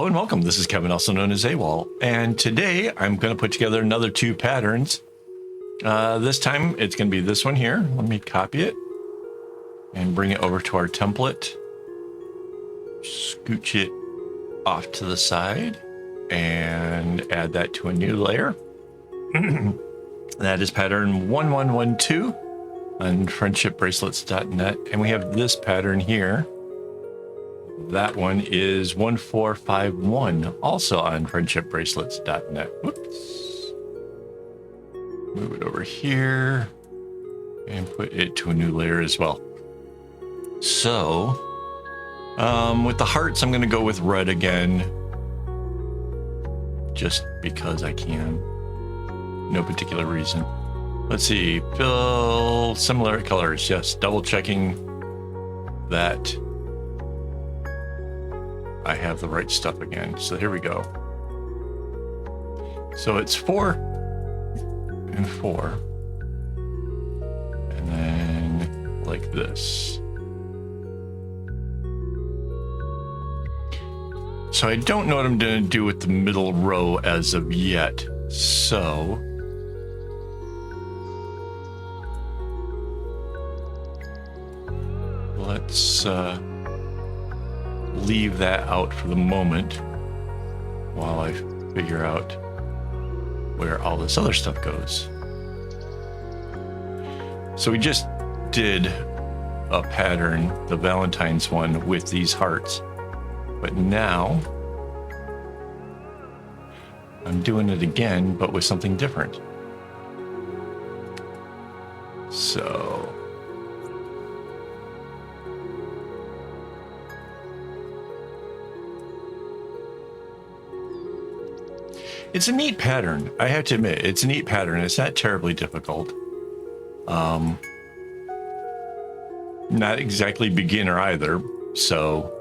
Hello and welcome. This is Kevin, also known as AWOL, and today I'm going to put together another two patterns. This time it's going to be this one here. Let me copy it and bring it over to our template. Scooch it off to the side and add that to a new layer. That is pattern 1112 on friendshipbracelets.net, and we have this pattern here. That one is 1451, also on friendshipbracelets.net. Whoops. Move it over here and put it to a new layer as well. So, with the hearts, I'm going to go with red again, just because I can. No particular reason. Let's see, fill similar colors. Yes, double checking that I have the right stuff again. So here we go. So it's 4 and 4. And then like this. So I don't know what I'm going to do with the middle row as of yet. So let's leave that out for the moment while I figure out where all this other stuff goes. So we just did a pattern, the Valentine's one, with these hearts, but now I'm doing it again, but with something different. So it's a neat pattern. I have to admit, it's a neat pattern. It's not terribly difficult. Not exactly beginner either, so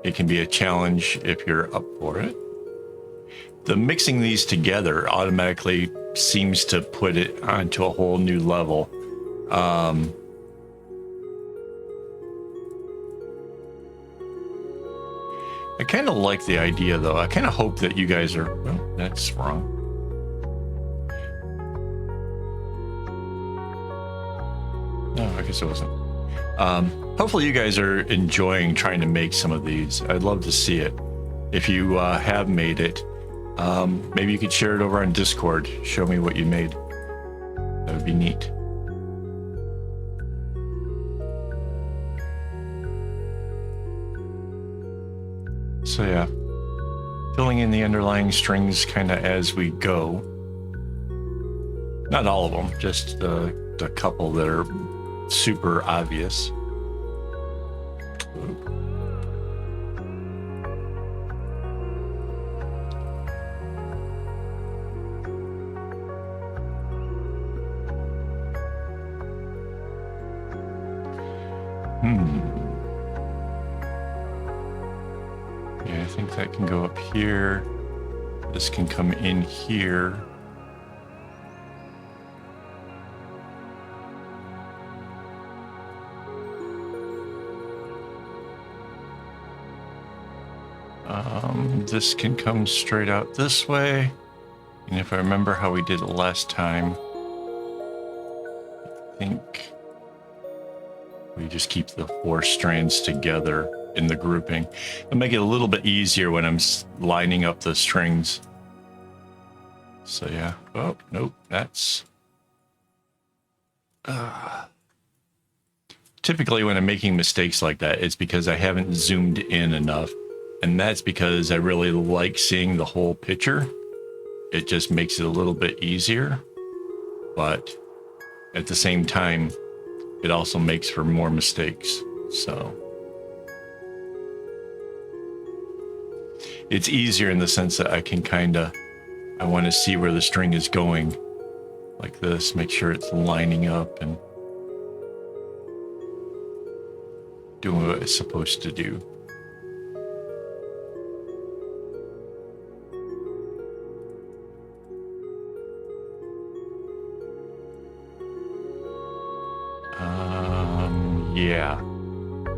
it can be a challenge if you're up for it. The mixing these together automatically seems to put it onto a whole new level. I kind of like the idea, though. I kind of hope that you guys are... Oh, that's wrong. No, I guess it wasn't. Hopefully you guys are enjoying trying to make some of these. I'd love to see it. If you have made it, maybe you could share it over on Discord. Show me what you made. That would be neat. So yeah, filling in the underlying strings kind of as we go. Not all of them, just the couple that are super obvious. Yeah, I think that can go up here. This can come in here. This can come straight out this way. And if I remember how we did it last time, I think we just keep the 4 strands together in the grouping. It'll make it a little bit easier when I'm lining up the strings. So yeah. Oh, nope, that's... Typically when I'm making mistakes like that, it's because I haven't zoomed in enough. And that's because I really like seeing the whole picture. It just makes it a little bit easier. But at the same time, it also makes for more mistakes. So it's easier in the sense that I can I want to see where the string is going like this, make sure it's lining up and doing what it's supposed to do. Yeah.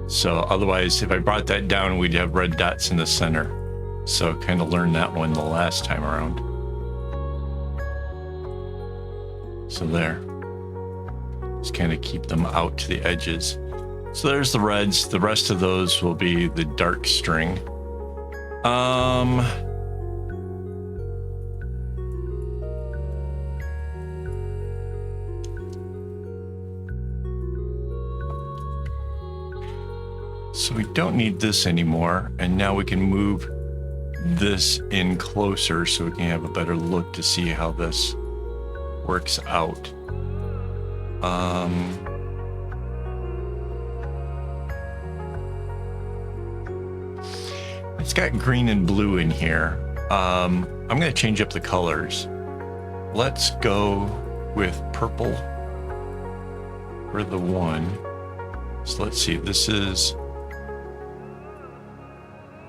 So otherwise, if I brought that down, we'd have red dots in the center. So kind of learned that one the last time around. So there. Just kind of keep them out to the edges. So there's the reds. The rest of those will be the dark string. So we don't need this anymore, and now we can move this in closer so we can have a better look to see how this works out. It's got green and blue in here. I'm going to change up the colors. Let's go with purple for the one. So let's see, this is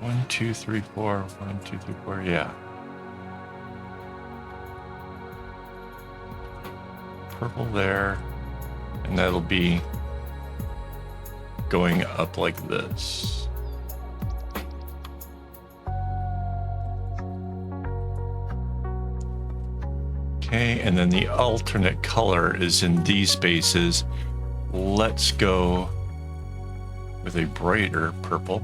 1, 2, 3, 4, 1, 2, 3, 4, yeah. Purple there, and that'll be going up like this. Okay, and then the alternate color is in these spaces. Let's go with a brighter purple.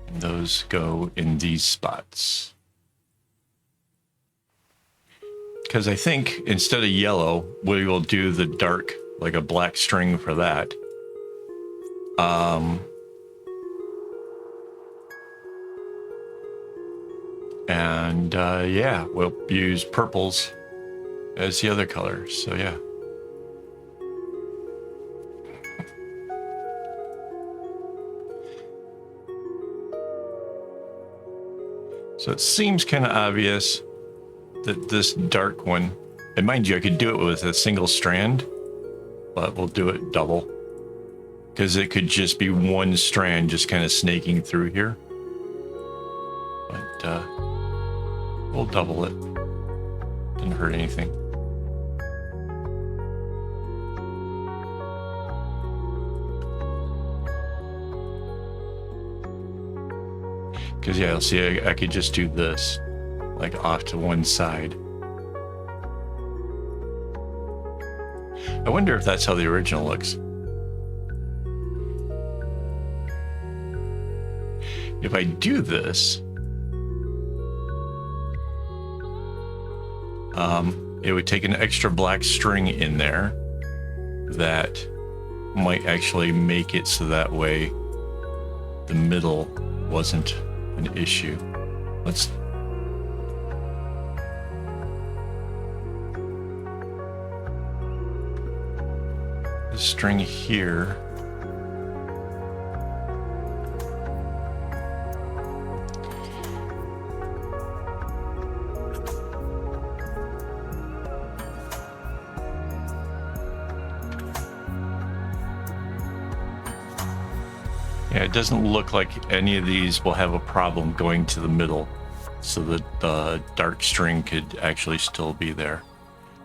And those go in these spots. Because I think instead of yellow, we will do the dark, like a black string for that. Yeah, we'll use purples as the other colors. So yeah. So it seems kind of obvious that this dark one, and mind you, I could do it with a single strand, but we'll do it double because it could just be one strand just kind of snaking through here. But we'll double it. Didn't hurt anything. Because yeah, you'll see I could just do this, like off to one side. I wonder if that's how the original looks. If I do this, it would take an extra black string in there that might actually make it so that way the middle wasn't an issue. Let's the string here. Yeah, it doesn't look like any of these will have a problem going to the middle, so that the dark string could actually still be there.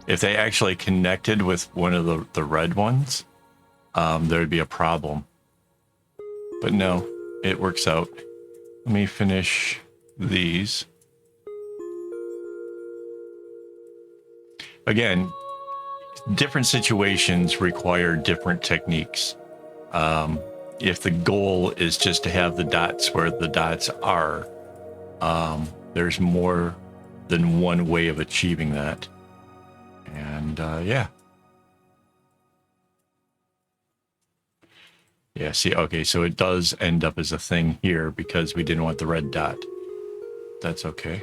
If they actually connected with one of the red ones, there'd be a problem. But no, it works out. Let me finish these. Again, different situations require different techniques. If the goal is just to have the dots where the dots are, there's more than one way of achieving that. And yeah. Yeah, see, okay, so it does end up as a thing here because we didn't want the red dot. That's okay.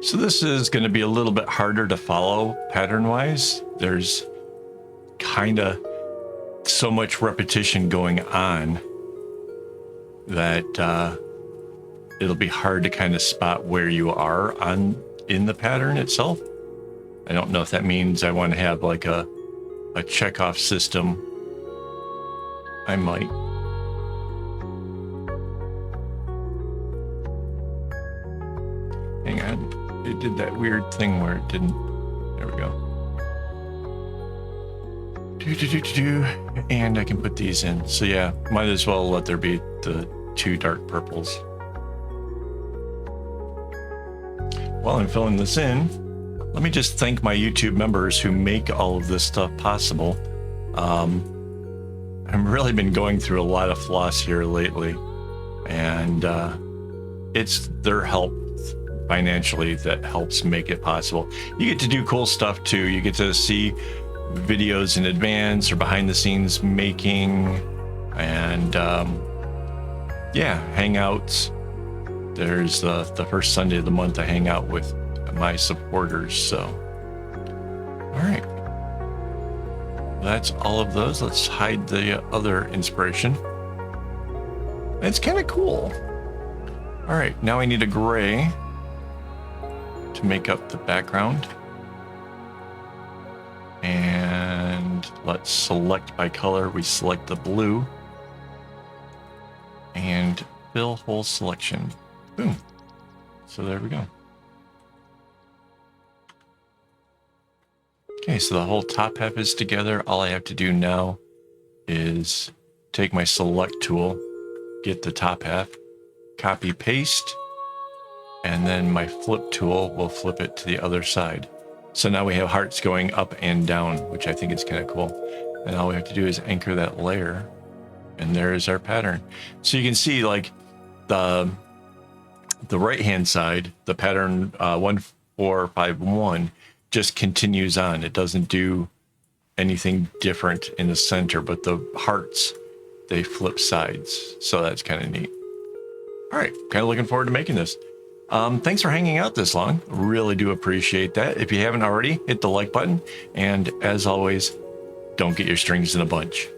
So this is going to be a little bit harder to follow pattern-wise. There's kind of so much repetition going on that it'll be hard to kind of spot where you are in the pattern itself. I don't know if that means I want to have like a checkoff system. I might. hang on. It did that weird thing where it didn't. There we go. And I can put these in. So yeah, might as well let there be the 2 dark purples. While I'm filling this in, let me just thank my YouTube members who make all of this stuff possible. I've really been going through a lot of floss here lately, and it's their help financially that helps make it possible. You get to do cool stuff too. You get to see videos in advance or behind the scenes making, and yeah, hangouts. There's the first Sunday of the month I hang out with my supporters. So all right, that's all of those. Let's hide the other inspiration. It's kind of cool. All right, now I need a gray to make up the background. And let's select by color. We select the blue and fill whole selection. Boom. So there we go. Okay, so the whole top half is together. All I have to do now is take my select tool, get the top half, copy paste, and then my flip tool will flip it to the other side. So now we have hearts going up and down, which I think is kind of cool. And all we have to do is anchor that layer, and there's our pattern. So you can see like the right hand side, the pattern 1451 just continues on. It doesn't do anything different in the center, but the hearts, they flip sides. So that's kind of neat. All right, kind of looking forward to making this. Thanks for hanging out this long. Really do appreciate that. If you haven't already, hit the like button. And as always, don't get your strings in a bunch.